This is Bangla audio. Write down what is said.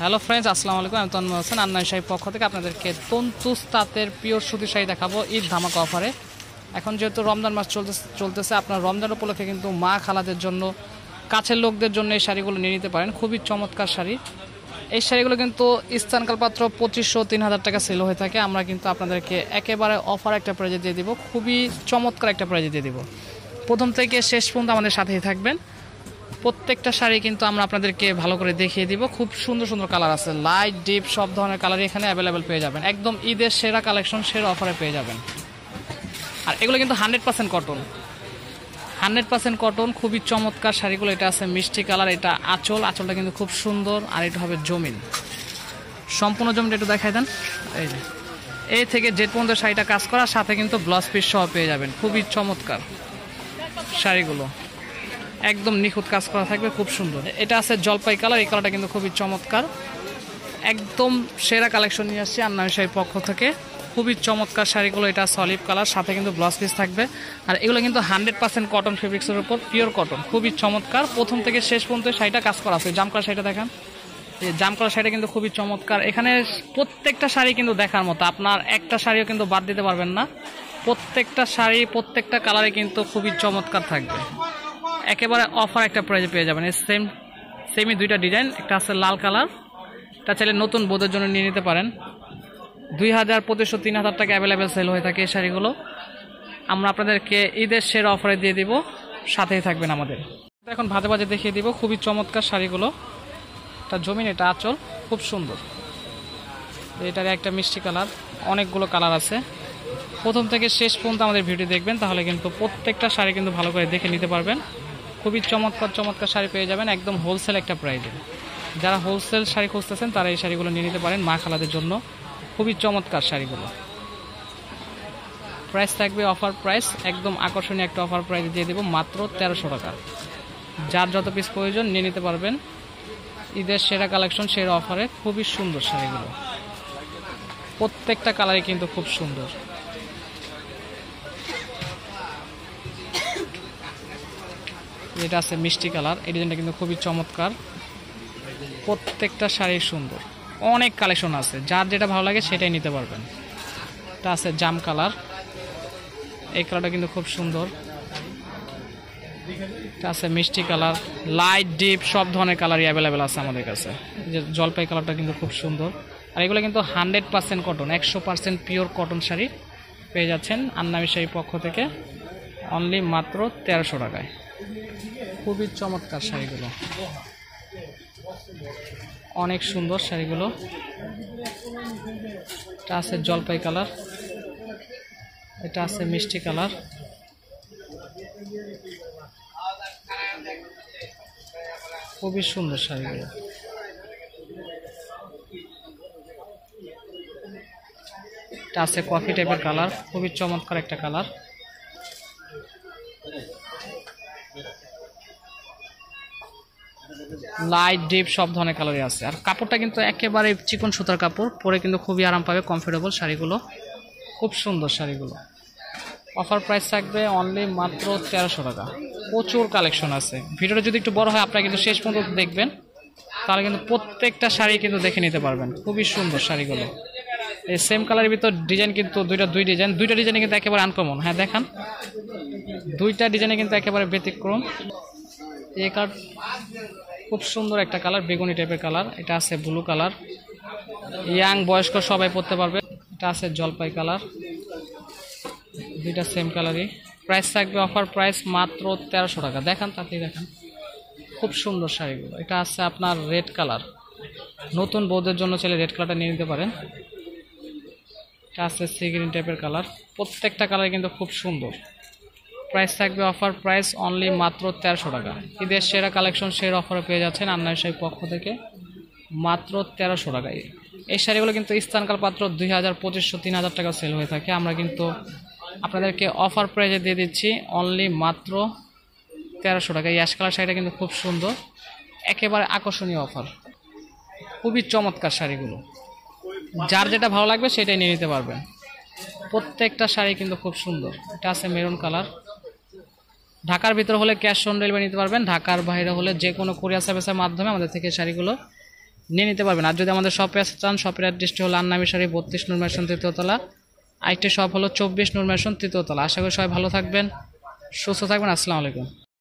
হ্যালো ফ্রেন্ডস, আসসালামু আলাইকুম। আমি তন্ময় হোসেন, আন্নাই শাড়ির পক্ষ থেকে আপনাদেরকে তন্তুজ তাঁতের পিওর সুতি শাড়ি দেখাবো ঈদ ধামাকা অফারে। এখন যেহেতু রমজান মাস চলতেছে, আপনার রমজান উপলক্ষে কিন্তু মা খালাদের জন্য, কাছের লোকদের জন্য এই শাড়িগুলো নিয়ে নিতে পারেন। খুবই চমৎকার শাড়ি। এই শাড়িগুলো কিন্তু স্থানকাল পাত্র 2500-3000 টাকা সেল হয়ে থাকে। আমরা কিন্তু আপনাদেরকে একেবারে অফার একটা প্রাইজে দিয়ে দিব, খুবই চমৎকার একটা প্রাইজে দিয়ে দিব। প্রথম থেকে শেষ পর্যন্ত আমাদের সাথেই থাকবেন। প্রত্যেকটা শাড়ি কিন্তু আমরা আপনাদেরকে ভালো করে দেখিয়ে দিব। খুব সুন্দর সুন্দর কালার আছে, লাইট ডিপ সব ধরনের কালারই এখানে অ্যাভেলেবেল পেয়ে যাবেন। একদম ঈদের সেরা কালেকশন, সেরা অফারে পেয়ে যাবেন। আর এগুলো কিন্তু 100% কটন, 100% কটন। খুবই চমৎকার শাড়িগুলো। এটা আছে মিষ্টি কালার, এটা আঁচলটা কিন্তু খুব সুন্দর। আর এটা হবে জমিন, সম্পূর্ণ জমিটা একটু দেখাই দেন। এই যে এই থেকে যে পর্যন্ত শাড়িটা কাজ করার সাথে কিন্তু ব্লাউজ পিস সহ পেয়ে যাবেন। খুবই চমৎকার শাড়িগুলো, একদম নিখুঁত কাজ করা থাকবে, খুব সুন্দর। এটা আছে জলপাই কালার, এই কালারটা কিন্তু খুবই চমৎকার। একদম সেরা কালেকশন নিয়ে আসছি আন্নাই শাড়ির পক্ষ থেকে। খুবই চমৎকার শাড়িগুলো। এটা সলিভ কালার, সাথে কিন্তু ব্লাউজ পিস থাকবে। আর এগুলো কিন্তু 100% কটন ফেব্রিক্সের উপর, পিওর কটন। খুবই চমৎকার, প্রথম থেকে শেষ পর্যন্ত শাড়িটা কাজ করা আছে। জাম করা শাড়িটা দেখেন, এই জাম করা শাড়িটা কিন্তু খুবই চমৎকার। এখানে প্রত্যেকটা শাড়ি কিন্তু দেখার মতো, আপনার একটা শাড়িও কিন্তু বাদ দিতে পারবেন না। প্রত্যেকটা শাড়ি, প্রত্যেকটা কালারে কিন্তু খুবই চমৎকার থাকবে। একেবারে অফার একটা প্রাইজে পেয়ে যাবেন। এই সেমই দুইটা ডিজাইন, একটা আছে লাল কালার, এটা চাইলে নতুন বোধের জন্য নিয়ে নিতে পারেন। 2000, 2500, 3000 টাকা অ্যাভেলেবেল সেল হয়ে থাকে এই শাড়িগুলো। আমরা আপনাদেরকে ঈদের সেরা অফারে দিয়ে দিব, সাথেই থাকবেন আমাদের। এখন ভাজে ভাজে দেখিয়ে দিব খুবই চমৎকার শাড়িগুলো। এটা জমিন, এটা আঁচল, খুব সুন্দর। এটার একটা মিষ্টি কালার, অনেকগুলো কালার আছে। প্রথম থেকে শেষ পর্যন্ত আমাদের ভিডিও দেখবেন, তাহলে কিন্তু প্রত্যেকটা শাড়ি কিন্তু ভালো করে দেখে নিতে পারবেন। খুবই চমৎকার চমৎকার শাড়ি পেয়ে যাবেন একদম হোলসেল একটা প্রাইজে। যারা হোলসেল শাড়ি খুঁজতেছেন তারা এই শাড়িগুলো নিয়ে নিতে পারেন মা খালাদের জন্য। খুবই চমৎকার শাড়িগুলো। প্রাইস থাকবে অফার প্রাইস, একদম আকর্ষণীয় একটা অফার প্রাইস দিয়ে দেবো মাত্র 1300 টাকা। যার যত পিস প্রয়োজন নিয়ে নিতে পারবেন। ঈদের সেরা কালেকশন, সেরা অফারে খুবই সুন্দর শাড়িগুলো। প্রত্যেকটা কালারই কিন্তু খুব সুন্দর। এটা আছে মিষ্টি কালার, এই ডিজাইনটা কিন্তু খুবই চমৎকার। প্রত্যেকটা শাড়ি সুন্দর, অনেক কালেকশন আছে, যার যেটা ভালো লাগে সেটাই নিতে পারবেন। এটা আছে জাম কালার, এই কালারটা কিন্তু খুব সুন্দর। এটা আছে মিষ্টি কালার, লাইট ডিপ সব ধরনের কালারই অ্যাভেলেবেল আছে আমাদের কাছে। যে জলপাই কালারটা কিন্তু খুব সুন্দর। আর এগুলো কিন্তু 100% কটন, 100% পিওর কটন শাড়ি পেয়ে যাচ্ছেন আন্নাই শাড়ির পক্ষ থেকে অনলি মাত্র 1300 টাকায়। খুবই চমৎকার শাড়িগুলো, অনেক সুন্দর শাড়িগুলো। এটা আছে জলপাই কালার, এটা আছে মিষ্টি কালার। খুবই সুন্দর শাড়িগুলো। এটা আছে কফি টাইপের কালার, খুবই চমৎকার একটা কালার। লাইট ডিপ সব ধরনের কালারই আছে। আর কাপড়টা কিন্তু একেবারে চিকন সুতার কাপড়, পরে কিন্তু খুবই আরাম পাবে, কমফোর্টেবল শাড়িগুলো। খুব সুন্দর শাড়িগুলো। অফার প্রাইস থাকবে অনলি মাত্র 1300 টাকা। প্রচুর কালেকশন আছে। ভিডিওটা যদি একটু বড় হয় আপনারা কিন্তু শেষ পর্যন্ত দেখবেন, তাহলে কিন্তু প্রত্যেকটা শাড়ি কিন্তু দেখে নিতে পারবেন। খুবই সুন্দর শাড়িগুলো। এই সেম কালারের ভিতর ডিজাইন কিন্তু দুইটা ডিজাইনে কিন্তু একেবারে আনকমন। হ্যাঁ দেখান, দুইটা ডিজাইনে কিন্তু একেবারে ব্যতিক্রম। এই কালার খুব সুন্দর একটা কালার, বেগুনি টাইপের কালার। এটা আছে ব্লু কালার, ইয়াং বয়স্ক সবাই পরতে পারবে। এটা আছে জলপাই কালার, দুইটা সেম কালারই। প্রাইস থাকবে অফার প্রাইস মাত্র 1300 টাকা। দেখান, তাতেই দেখান, খুব সুন্দর শাড়িগুলো। এটা আছে আপনার রেড কালার, নতুন বউদের জন্য চাইলে রেড কালারটা নিয়ে নিতে পারেন। এটা আছে সি গ্রিন টাইপের কালার। প্রত্যেকটা কালার কিন্তু খুব সুন্দর। প্রাইস থাকবে অফার প্রাইস অনলি মাত্র 1300 টাকা। ঈদের সেরা কালেকশন, সেরা অফারে পেয়ে যাচ্ছেন আন্নাই শাড়ির পক্ষ থেকে মাত্র 1300 টাকায়। এই শাড়িগুলো কিন্তু স্থানকাল পাত্র 2000, 2500, 3000 টাকা সেল হয়ে থাকে। আমরা কিন্তু আপনাদেরকে অফার প্রাইজে দিয়ে দিচ্ছি অনলি মাত্র 1300 টাকা। এই অ্যাশ কালার শাড়িটা কিন্তু খুব সুন্দর, একেবারে আকর্ষণীয় অফার। খুবই চমৎকার শাড়িগুলো, যার যেটা ভালো লাগবে সেটাই নিয়ে নিতে পারবেন। প্রত্যেকটা শাড়ি কিন্তু খুব সুন্দর। এটা আছে মেরুন কালার, ঢাকার ভিতরে হলে ক্যাশ অন ডেলিভারি নিতে পারবেন, ঢাকার বাইরে হলে যে কোনো কুরিয়ার সার্ভিসের মাধ্যমে আমাদের থেকে শাড়িগুলো নিয়ে নিতে পারবেন। আর যদি আমাদের শপে আসতে চান, শপের অ্যাড্রেসটি হলো আন্না মিশারি 32 নূর ম্যানশন তৃতীয়তলা। আরেকটি শপ হলো 24 নূর ম্যানশন তৃতীয়তলা। আশা করি সবাই ভালো থাকবেন, সুস্থ থাকবেন। আসসালামু আলাইকুম।